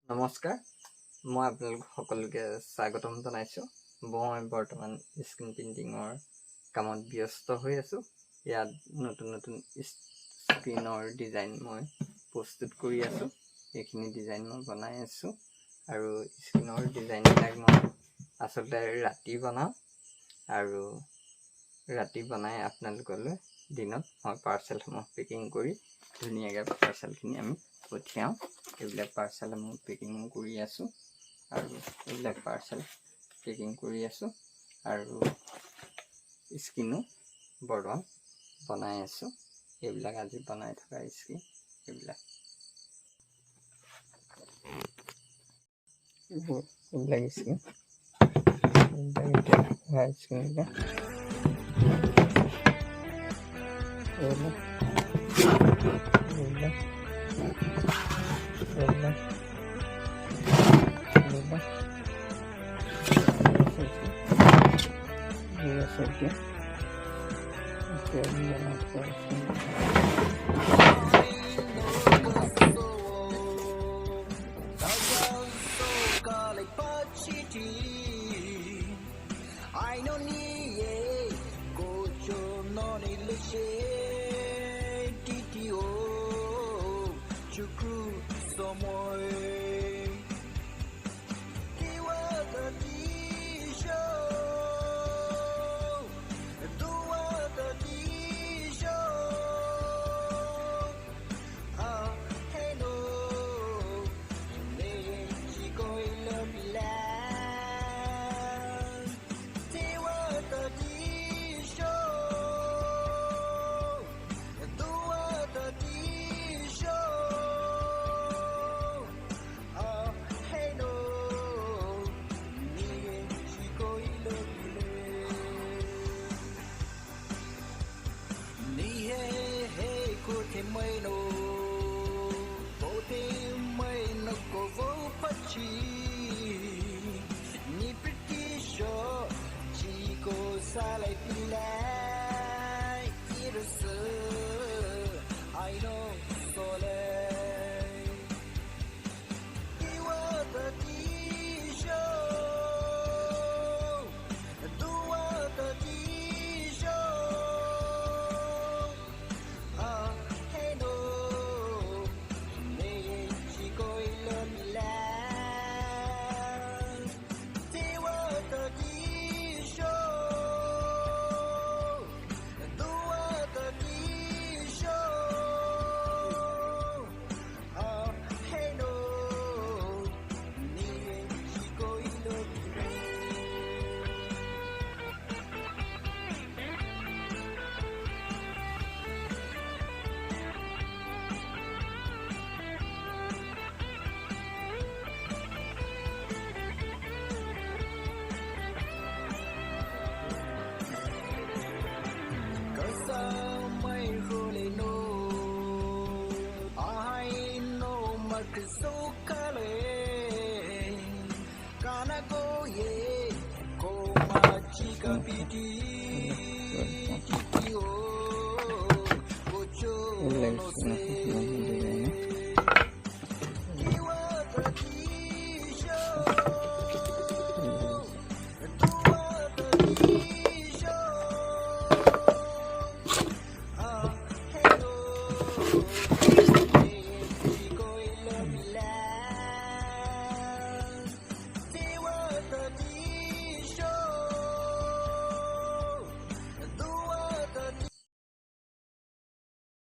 নমস্কাৰ, মই আপোনালোক সকলোকে স্বাগতম জনাইছোঁ। মই বৰ্তমান স্ক্ৰীন প্ৰিণ্টিঙৰ কামত ব্যস্ত হৈ আছোঁ। ইয়াত নতুন নতুন স্ক্ৰীনৰ ডিজাইন মই প্ৰস্তুত কৰি আছোঁ। এইখিনি ডিজাইন মই বনাই আছোঁ আৰু স্ক্ৰীনৰ ডিজাইনবিলাক মই আচলতে ৰাতি বনাওঁ আৰু ৰাতি বনাই আপোনালোকলৈ দিনত মই পাৰ্চেলসমূহ পেকিং কৰি ধুনীয়াকৈ পাৰ্চেলখিনি আমি পঠিয়াওঁ। এইবিলাক পাৰ্চেল মই পেকিং কৰি আছোঁ আৰু এইবিলাক পাৰ্চেল পেকিং কৰি আছোঁ আৰু স্ক্ৰীনো বৰ্তমান বনাই আছোঁ। এইবিলাক আজি বনাই থকা স্ক্ৰীন এইবিলাক স্ক্ৰীন